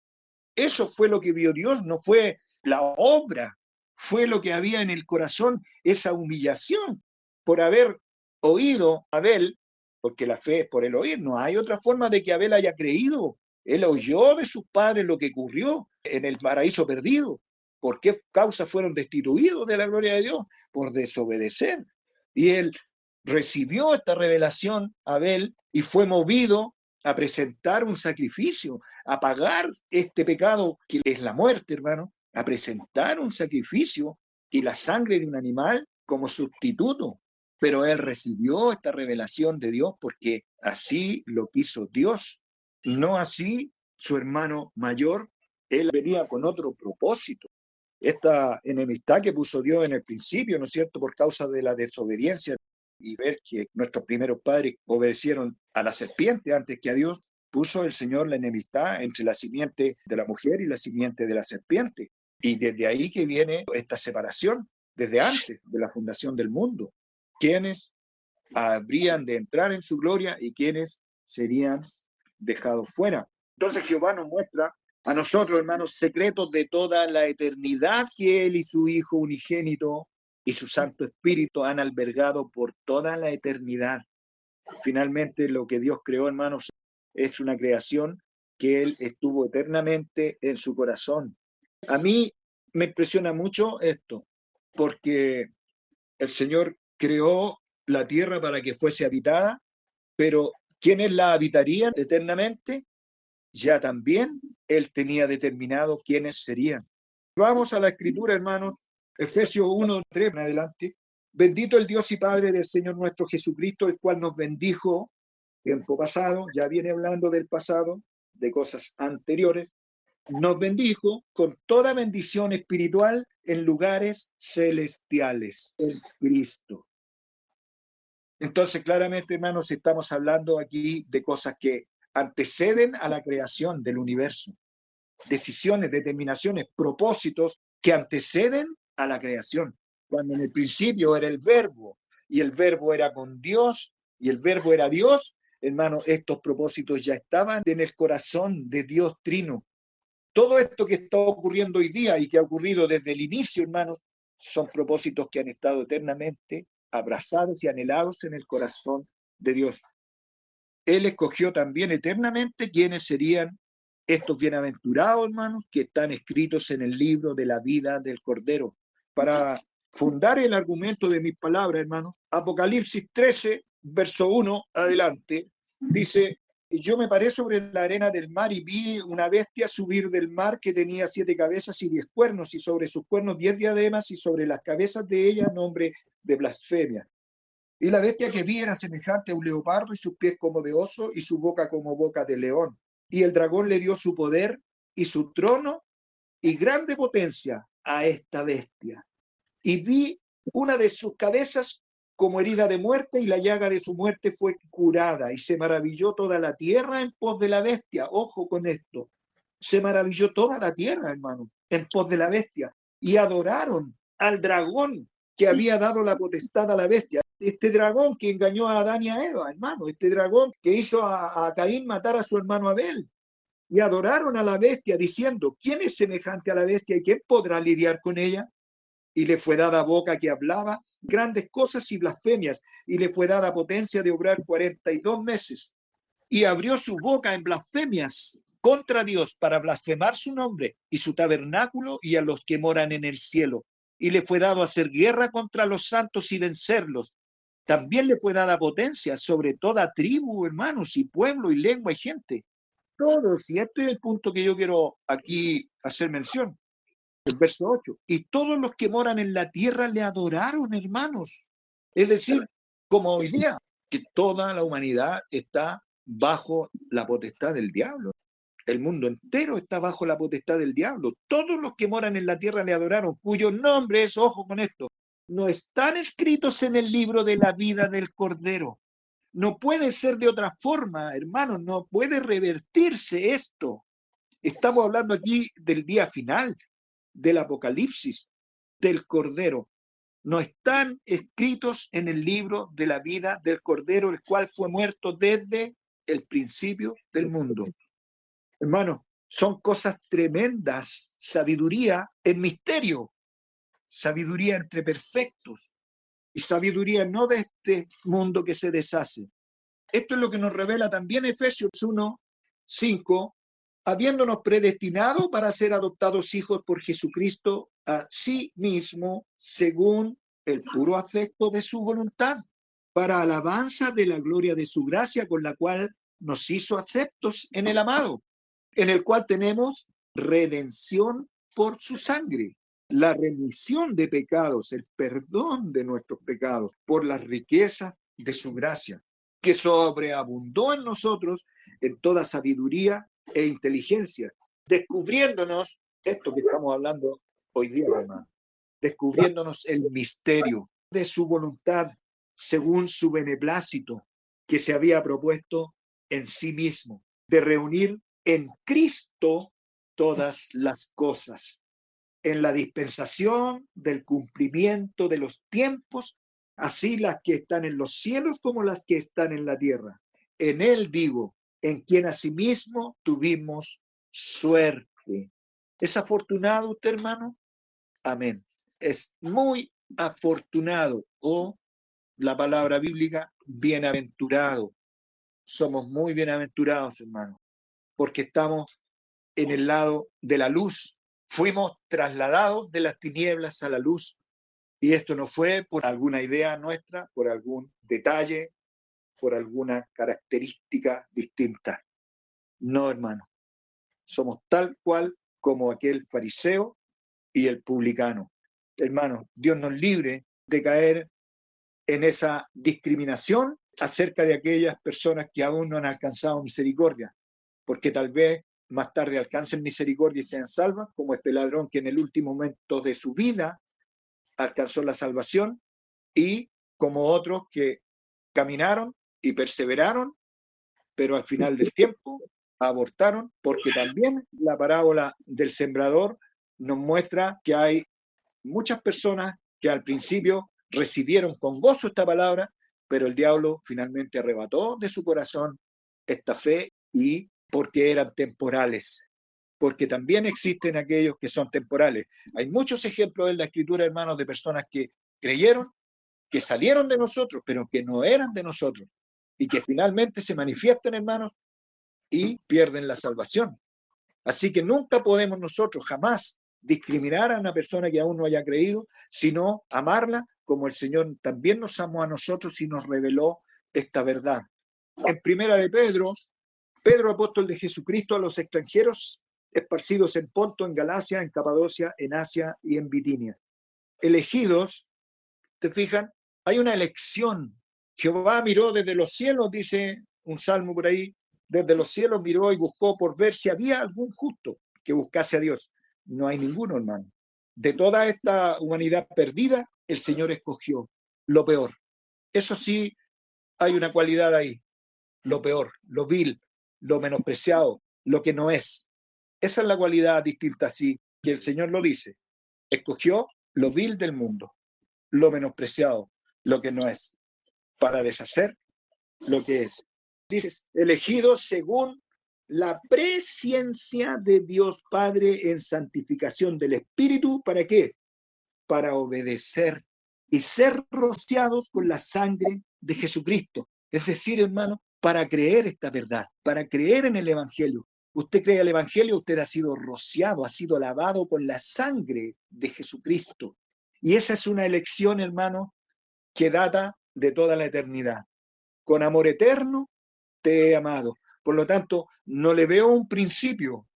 Eso fue lo que vio Dios, no fue la obra, fue lo que había en el corazón, esa humillación por haber oído a Abel, porque la fe es por el oír, no hay otra forma de que Abel haya creído. Él oyó de sus padres lo que ocurrió en el paraíso perdido. ¿Por qué causa fueron destituidos de la gloria de Dios? Por desobedecer. Y él recibió esta revelación, Abel, y fue movido a presentar un sacrificio, a pagar este pecado que es la muerte, hermano, a presentar un sacrificio y la sangre de un animal como sustituto. Pero él recibió esta revelación de Dios porque así lo quiso Dios, no así su hermano mayor. Él venía con otro propósito. Esta enemistad que puso Dios en el principio, ¿no es cierto?, por causa de la desobediencia y ver que nuestros primeros padres obedecieron a la serpiente antes que a Dios, puso el Señor la enemistad entre la simiente de la mujer y la simiente de la serpiente. Y desde ahí que viene esta separación, desde antes de la fundación del mundo. ¿Quiénes habrían de entrar en su gloria y quiénes serían dejados fuera? Entonces Jehová nos muestra a nosotros, hermanos, secretos de toda la eternidad que Él y su Hijo unigénito y su Santo Espíritu han albergado por toda la eternidad. Finalmente, lo que Dios creó, hermanos, es una creación que Él estuvo eternamente en su corazón. A mí me impresiona mucho esto, porque el Señor creó la tierra para que fuese habitada, pero ¿quiénes la habitarían eternamente? Ya también Él tenía determinado quiénes serían. Vamos a la escritura, hermanos, Efesios 1, 3 en adelante. Bendito el Dios y Padre del Señor nuestro Jesucristo, el cual nos bendijo tiempo pasado, ya viene hablando del pasado, de cosas anteriores, nos bendijo con toda bendición espiritual en lugares celestiales, en Cristo. Entonces, claramente, hermanos, estamos hablando aquí de cosas que anteceden a la creación del universo. Decisiones, determinaciones, propósitos que anteceden a la creación. Cuando en el principio era el verbo, y el verbo era con Dios, y el verbo era Dios, hermano, estos propósitos ya estaban en el corazón de Dios Trino. Todo esto que está ocurriendo hoy día y que ha ocurrido desde el inicio, hermanos, son propósitos que han estado eternamente abrazados y anhelados en el corazón de Dios. Él escogió también eternamente quiénes serían estos bienaventurados, hermanos, que están escritos en el libro de la vida del Cordero. Para fundar el argumento de mis palabras, hermanos, Apocalipsis 13, verso 1, adelante, dice: yo me paré sobre la arena del mar y vi una bestia subir del mar que tenía 7 cabezas y 10 cuernos, y sobre sus cuernos 10 diademas, y sobre las cabezas de ella nombre de blasfemia. Y la bestia que vi era semejante a un leopardo, y sus pies como de oso, y su boca como boca de león. Y el dragón le dio su poder y su trono y grande potencia a esta bestia. Y vi una de sus cabezas como herida de muerte, y la llaga de su muerte fue curada, y se maravilló toda la tierra en pos de la bestia. Ojo con esto, se maravilló toda la tierra, hermano, en pos de la bestia, y adoraron al dragón que había dado la potestad a la bestia. Este dragón que engañó a Adán y a Eva, hermano, este dragón que hizo a Caín matar a su hermano Abel. Y adoraron a la bestia diciendo: ¿quién es semejante a la bestia y quién podrá lidiar con ella? Y le fue dada boca que hablaba grandes cosas y blasfemias, y le fue dada potencia de obrar 42 meses. Y abrió su boca en blasfemias contra Dios para blasfemar su nombre y su tabernáculo y a los que moran en el cielo. y le fue dado hacer guerra contra los santos y vencerlos. También le fue dada potencia sobre toda tribu, hermanos, y pueblo, y lengua, y gente. Todos, y este es el punto que yo quiero aquí hacer mención, el verso 8. Y todos los que moran en la tierra le adoraron, hermanos. Es decir, como hoy día, que toda la humanidad está bajo la potestad del diablo. El mundo entero está bajo la potestad del diablo. Todos los que moran en la tierra le adoraron, cuyos nombres, ojo con esto, no están escritos en el libro de la vida del Cordero. No puede ser de otra forma, hermanos, no puede revertirse esto. Estamos hablando aquí del día final, del Apocalipsis, del Cordero. No están escritos en el libro de la vida del Cordero, el cual fue muerto desde el principio del mundo. Hermanos, son cosas tremendas, sabiduría en misterio, sabiduría entre perfectos y sabiduría no de este mundo que se deshace. Esto es lo que nos revela también Efesios 1:5, habiéndonos predestinado para ser adoptados hijos por Jesucristo a sí mismo, según el puro afecto de su voluntad, para alabanza de la gloria de su gracia, con la cual nos hizo aceptos en el amado, en el cual tenemos redención por su sangre, la remisión de pecados, el perdón de nuestros pecados, por las riquezas de su gracia, que sobreabundó en nosotros en toda sabiduría e inteligencia, descubriéndonos esto que estamos hablando hoy día, hermano, descubriéndonos el misterio de su voluntad según su beneplácito que se había propuesto en sí mismo, de reunir en Cristo todas las cosas, en la dispensación del cumplimiento de los tiempos, así las que están en los cielos como las que están en la tierra. En él digo, en quien asimismo tuvimos suerte. ¿Es afortunado usted, hermano? Amén. Es muy afortunado, o la palabra bíblica, bienaventurado. Somos muy bienaventurados, hermano, porque estamos en el lado de la luz. Fuimos trasladados de las tinieblas a la luz. Y esto no fue por alguna idea nuestra, por algún detalle, por alguna característica distinta. No, hermano. Somos tal cual como aquel fariseo y el publicano. Hermano, Dios nos libre de caer en esa discriminación acerca de aquellas personas que aún no han alcanzado misericordia, porque tal vez más tarde alcancen misericordia y sean salvas, como este ladrón que en el último momento de su vida alcanzó la salvación, y como otros que caminaron y perseveraron, pero al final del tiempo abortaron, porque también la parábola del sembrador nos muestra que hay muchas personas que al principio recibieron con gozo esta palabra, pero el diablo finalmente arrebató de su corazón esta fe, y porque eran temporales, porque también existen aquellos que son temporales. Hay muchos ejemplos en la Escritura, hermanos, de personas que creyeron, que salieron de nosotros, pero que no eran de nosotros, y que finalmente se manifiestan, hermanos, y pierden la salvación. Así que nunca podemos nosotros jamás discriminar a una persona que aún no haya creído, sino amarla como el Señor también nos amó a nosotros y nos reveló esta verdad. En primera de Pedro, Pedro, apóstol de Jesucristo, a los extranjeros esparcidos en Ponto, en Galacia, en Capadocia, en Asia y en Bitinia. Elegidos, ¿te fijan? Hay una elección. Jehová miró desde los cielos, dice un salmo por ahí, desde los cielos miró y buscó por ver si había algún justo que buscase a Dios. No hay ninguno, hermano. De toda esta humanidad perdida, el Señor escogió lo peor. Eso sí, hay una cualidad ahí: lo peor, lo vil, lo menospreciado, lo que no es. Esa es la cualidad distinta, así que el Señor lo dice. Escogió lo vil del mundo, lo menospreciado, lo que no es, para deshacer lo que es. Dices, elegido según la presciencia de Dios Padre en santificación del Espíritu, ¿para qué? Para obedecer y ser rociados con la sangre de Jesucristo. Es decir, hermano, para creer esta verdad, para creer en el Evangelio. Usted cree el Evangelio, usted ha sido rociado, ha sido lavado con la sangre de Jesucristo. Y esa es una elección, hermano, que data de toda la eternidad. Con amor eterno te he amado. Por lo tanto, no le veo un principio.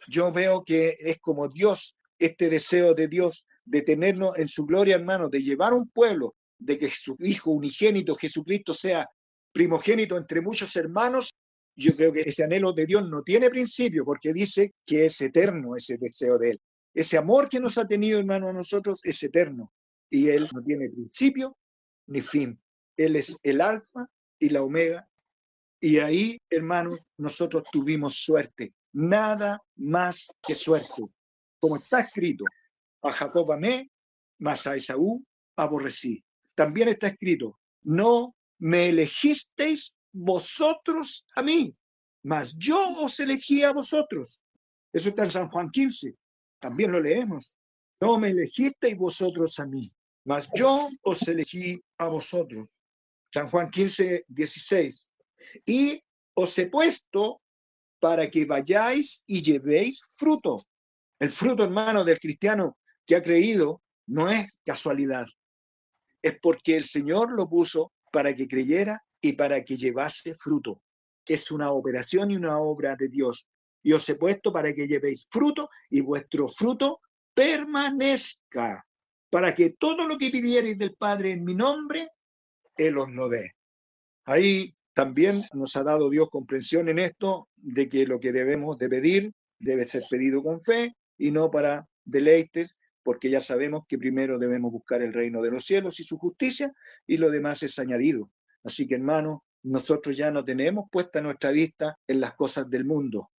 Yo veo que es como Dios, este deseo de Dios de tenernos en su gloria, hermano, de llevar un pueblo, de que su Hijo unigénito, Jesucristo, sea primogénito entre muchos hermanos. Yo creo que ese anhelo de Dios no tiene principio, porque dice que es eterno ese deseo de Él. Ese amor que nos ha tenido, hermano, a nosotros es eterno. Y Él no tiene principio ni fin. Él es el alfa y la omega. Y ahí, hermano, nosotros tuvimos suerte. Nada más que suerte. Como está escrito, a Jacob amé, mas a Esaú aborrecí. También está escrito, no me elegisteis vosotros a mí, mas yo os elegí a vosotros. Eso está en San Juan 15. También lo leemos. No me elegisteis vosotros a mí, mas yo os elegí a vosotros. San Juan 15, 16. Y os he puesto para que vayáis y llevéis fruto. El fruto, hermano, del cristiano que ha creído no es casualidad, es porque el Señor lo puso para que creyera y para que llevase fruto. Es una operación y una obra de Dios. Y os he puesto para que llevéis fruto y vuestro fruto permanezca, para que todo lo que pidierais del Padre en mi nombre, Él os lo dé. Ahí también nos ha dado Dios comprensión en esto, de que lo que debemos de pedir debe ser pedido con fe y no para deleites, porque ya sabemos que primero debemos buscar el reino de los cielos y su justicia, y lo demás es añadido. Así que, hermano, nosotros ya no tenemos puesta nuestra vista en las cosas del mundo.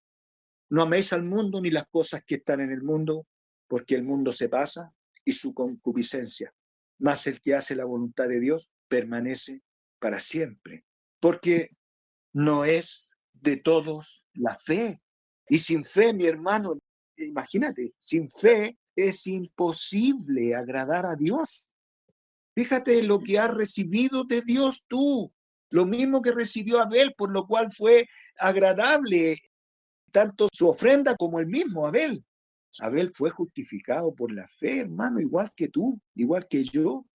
No améis al mundo ni las cosas que están en el mundo, porque el mundo se pasa y su concupiscencia. Mas el que hace la voluntad de Dios permanece para siempre, porque no es de todos la fe. Y sin fe, mi hermano, imagínate, sin fe es imposible agradar a Dios. Fíjate lo que has recibido de Dios tú, lo mismo que recibió Abel, por lo cual fue agradable tanto su ofrenda como el mismo Abel. Abel fue justificado por la fe, hermano, igual que tú, igual que yo.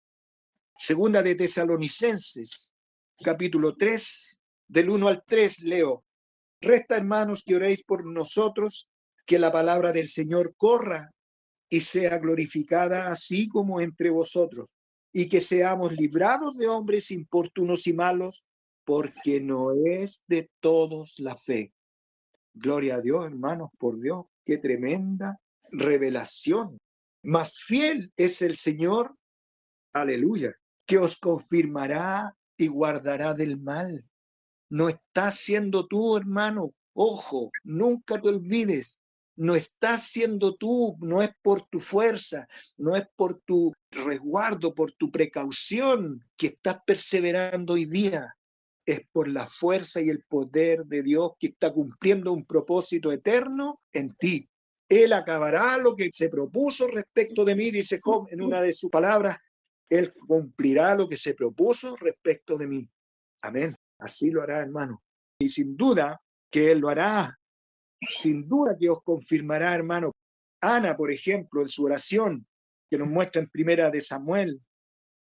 Segunda de Tesalonicenses, capítulo 3, del 1 al 3, leo. Resta, hermanos, que oréis por nosotros, que la palabra del Señor corra y sea glorificada así como entre vosotros, y que seamos librados de hombres importunos y malos, porque no es de todos la fe. Gloria a Dios, hermanos, por Dios, qué tremenda revelación. Más fiel es el Señor, aleluya, que os confirmará y guardará del mal. No estás siendo tú, hermano, ojo, nunca te olvides, no estás siendo tú, no es por tu fuerza, no es por tu resguardo, por tu precaución que estás perseverando hoy día, es por la fuerza y el poder de Dios que está cumpliendo un propósito eterno en ti. Él acabará lo que se propuso respecto de mí, dice Job en una de sus palabras. Él cumplirá lo que se propuso respecto de mí. Amén. Así lo hará, hermano. Y sin duda que Él lo hará. Sin duda que os confirmará, hermano. Ana, por ejemplo, en su oración, que nos muestra en primera de Samuel,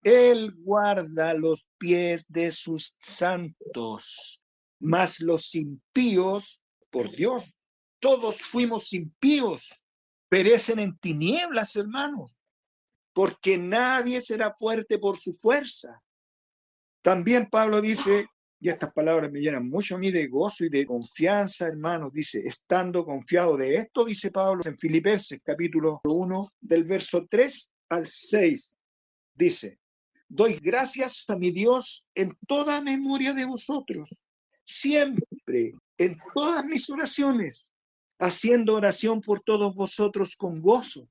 Él guarda los pies de sus santos, mas los impíos, por Dios, todos fuimos impíos, perecen en tinieblas, hermanos, porque nadie será fuerte por su fuerza. También Pablo dice, y estas palabras me llenan mucho a mí de gozo y de confianza, hermanos, dice, estando confiado de esto, dice Pablo en Filipenses capítulo 1, del verso 3 al 6, dice, doy gracias a mi Dios en toda memoria de vosotros, siempre, en todas mis oraciones, haciendo oración por todos vosotros con gozo,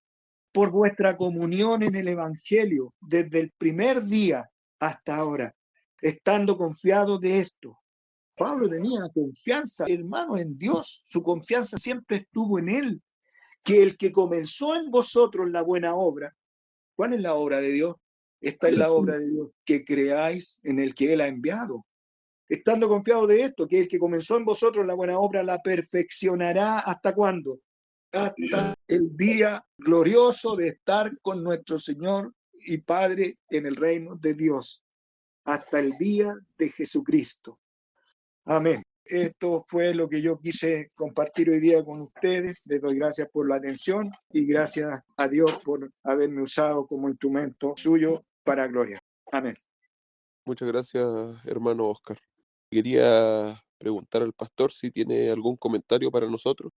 por vuestra comunión en el Evangelio, desde el primer día hasta ahora, estando confiado de esto. Pablo tenía confianza, hermano, en Dios. Su confianza siempre estuvo en Él. Que el que comenzó en vosotros la buena obra, ¿cuál es la obra de Dios? Esta es la obra de Dios, que creáis en el que Él ha enviado. Estando confiado de esto, que el que comenzó en vosotros la buena obra la perfeccionará, ¿hasta cuándo? hasta el día glorioso de estar con nuestro Señor y Padre en el reino de Dios, hasta el día de Jesucristo. Amén. Esto fue lo que yo quise compartir hoy día con ustedes. Les doy gracias por la atención y gracias a Dios por haberme usado como instrumento suyo para gloria. Amén. Muchas gracias, hermano Oscar. Quería preguntar al pastor si tiene algún comentario para nosotros.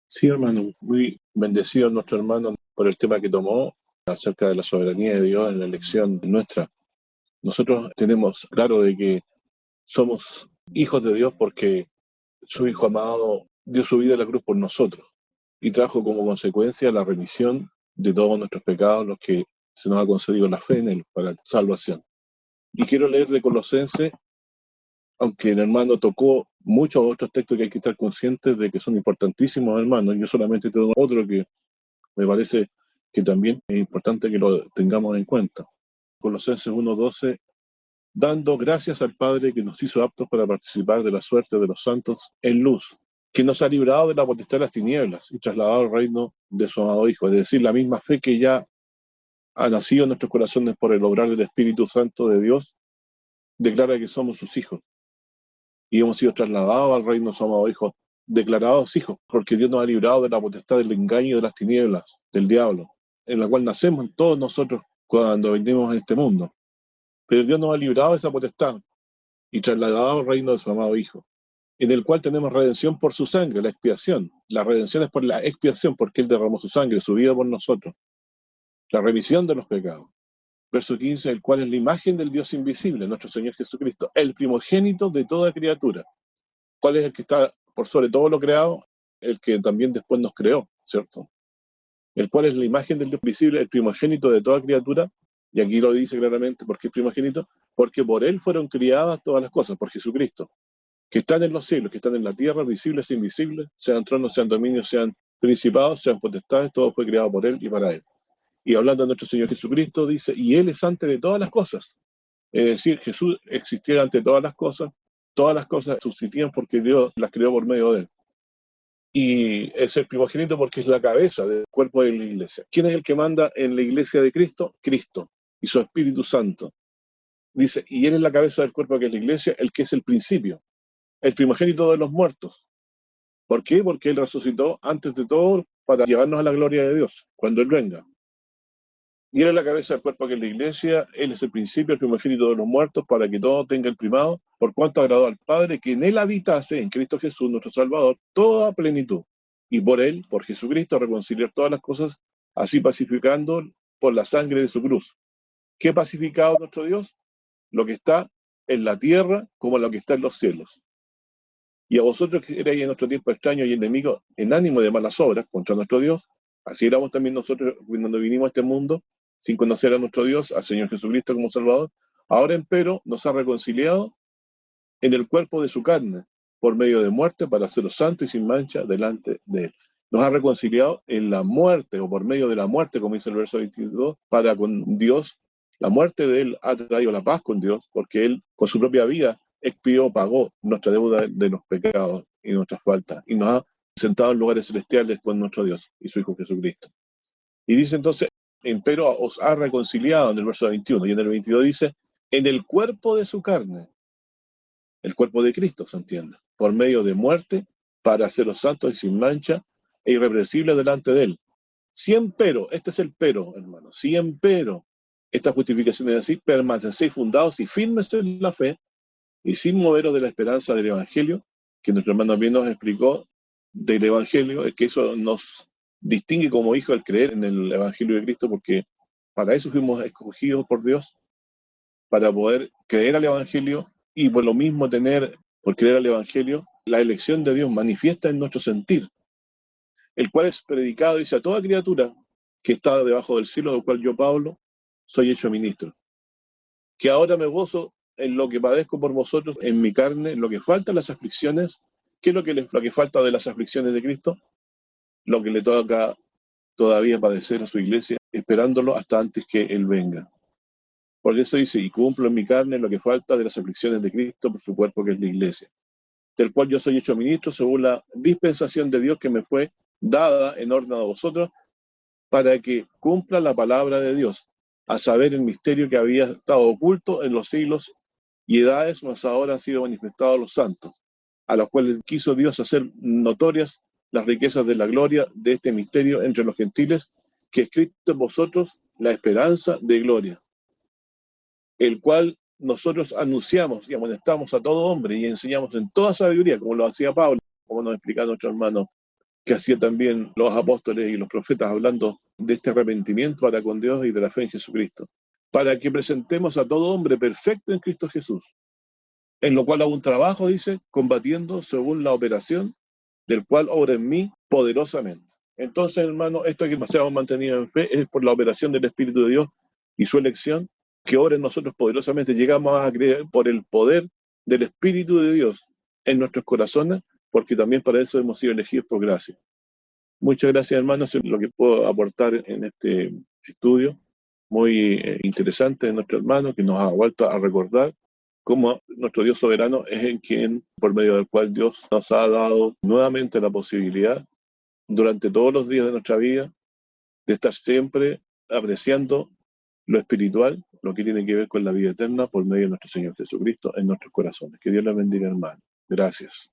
Sí, hermano, muy bendecido nuestro hermano por el tema que tomó acerca de la soberanía de Dios en la elección nuestra. Nosotros tenemos claro de que somos hijos de Dios porque su Hijo amado dio su vida en la cruz por nosotros y trajo como consecuencia la remisión de todos nuestros pecados, los que se nos ha concedido la fe en Él para salvación. Y quiero leer de Colosenses, aunque el hermano tocó muchos otros textos que hay que estar conscientes de que son importantísimos, hermanos. Yo solamente tengo otro que me parece que también es importante que lo tengamos en cuenta. Colosenses 1:12, dando gracias al Padre que nos hizo aptos para participar de la suerte de los santos en luz, que nos ha librado de la potestad de las tinieblas y trasladado al reino de su amado Hijo. Es decir, la misma fe que ya ha nacido en nuestros corazones por el obrar del Espíritu Santo de Dios, declara que somos sus hijos y hemos sido trasladados al reino de su amado Hijo, declarados hijos, porque Dios nos ha librado de la potestad del engaño y de las tinieblas, del diablo, en la cual nacemos todos nosotros cuando venimos a este mundo. Pero Dios nos ha librado de esa potestad y trasladado al reino de su amado Hijo, en el cual tenemos redención por su sangre, la expiación. La redención es por la expiación, porque Él derramó su sangre, su vida por nosotros. La remisión de los pecados. Verso 15, el cual es la imagen del Dios invisible, nuestro Señor Jesucristo, el primogénito de toda criatura. ¿Cuál es el que está por sobre todo lo creado? El que también después nos creó, ¿cierto? El cual es la imagen del Dios visible, el primogénito de toda criatura, y aquí lo dice claramente, ¿por qué es primogénito? Porque por él fueron criadas todas las cosas, por Jesucristo, que están en los cielos, que están en la tierra, visibles e invisibles, sean tronos, sean dominios, sean principados, sean potestades, todo fue creado por él y para él. Y hablando de nuestro Señor Jesucristo, dice, y él es antes de todas las cosas. Es decir, Jesús existiera ante todas las cosas subsistían porque Dios las creó por medio de él. Y es el primogénito porque es la cabeza del cuerpo de la iglesia. ¿Quién es el que manda en la iglesia de Cristo? Cristo y su Espíritu Santo. Dice, y él es la cabeza del cuerpo que es la iglesia, el que es el principio, el primogénito de los muertos. ¿Por qué? Porque él resucitó antes de todo para llevarnos a la gloria de Dios, cuando él venga. Y él es la cabeza del cuerpo que es la iglesia, él es el principio, el primogénito de los muertos, para que todo tenga el primado, por cuanto agradó al Padre que en él habitase, en Cristo Jesús, nuestro Salvador, toda plenitud. Y por él, por Jesucristo, reconciliar todas las cosas, así pacificando por la sangre de su cruz. ¿Qué ha pacificado nuestro Dios? Lo que está en la tierra como lo que está en los cielos. Y a vosotros que erais en nuestro tiempo extraños y enemigos en ánimo de malas obras contra nuestro Dios, así éramos también nosotros cuando vinimos a este mundo, sin conocer a nuestro Dios, al Señor Jesucristo como Salvador. Ahora empero nos ha reconciliado en el cuerpo de su carne, por medio de muerte, para hacerlo santo y sin mancha delante de él. Nos ha reconciliado en la muerte, o por medio de la muerte, como dice el verso 22, para con Dios. La muerte de él ha traído la paz con Dios, porque él con su propia vida expió, pagó nuestra deuda de los pecados y nuestras faltas, y nos ha sentado en lugares celestiales con nuestro Dios y su Hijo Jesucristo. Y dice entonces, empero os ha reconciliado en el verso 21, y en el 22 dice, en el cuerpo de su carne, el cuerpo de Cristo, se entiende, por medio de muerte, para haceros santos y sin mancha e irreprensibles delante de él. Si empero, este es el pero, hermano, si empero, esta justificación es así, permanecéis fundados y firmes en la fe, y sin moveros de la esperanza del Evangelio, que nuestro hermano bien nos explicó del Evangelio, es que eso nos distingue como hijos al creer en el Evangelio de Cristo, porque para eso fuimos escogidos por Dios, para poder creer al Evangelio y por lo mismo tener, por creer al Evangelio, la elección de Dios manifiesta en nuestro sentir, el cual es predicado, dice, a toda criatura que está debajo del cielo, del cual yo, Pablo, soy hecho ministro. Que ahora me gozo en lo que padezco por vosotros, en mi carne, en lo que falta las aflicciones. ¿Qué es lo que falta de las aflicciones de Cristo? Lo que le toca todavía padecer a su iglesia, esperándolo hasta antes que Él venga. Por eso dice, y cumplo en mi carne lo que falta de las aflicciones de Cristo por su cuerpo que es la iglesia, del cual yo soy hecho ministro según la dispensación de Dios que me fue dada en orden a vosotros, para que cumpla la palabra de Dios, a saber el misterio que había estado oculto en los siglos y edades, mas ahora ha sido manifestado a los santos, a los cuales quiso Dios hacer notorias las riquezas de la gloria de este misterio entre los gentiles, que escrito en vosotros la esperanza de gloria, el cual nosotros anunciamos y amonestamos a todo hombre y enseñamos en toda sabiduría, como lo hacía Pablo, como nos explica nuestro hermano, que hacía también los apóstoles y los profetas, hablando de este arrepentimiento para con Dios y de la fe en Jesucristo, para que presentemos a todo hombre perfecto en Cristo Jesús, en lo cual hago un trabajo, dice, combatiendo según la operación del cual obra en mí poderosamente. Entonces, hermano, esto que nos hemos mantenido en fe es por la operación del Espíritu de Dios y su elección, que obra en nosotros poderosamente. Llegamos a creer por el poder del Espíritu de Dios en nuestros corazones, porque también para eso hemos sido elegidos por gracia. Muchas gracias, hermanos, es lo que puedo aportar en este estudio muy interesante de nuestro hermano, que nos ha vuelto a recordar cómo nuestro Dios soberano es en quien, por medio del cual Dios nos ha dado nuevamente la posibilidad, durante todos los días de nuestra vida, de estar siempre apreciando lo espiritual, lo que tiene que ver con la vida eterna, por medio de nuestro Señor Jesucristo en nuestros corazones. Que Dios les bendiga, hermano. Gracias.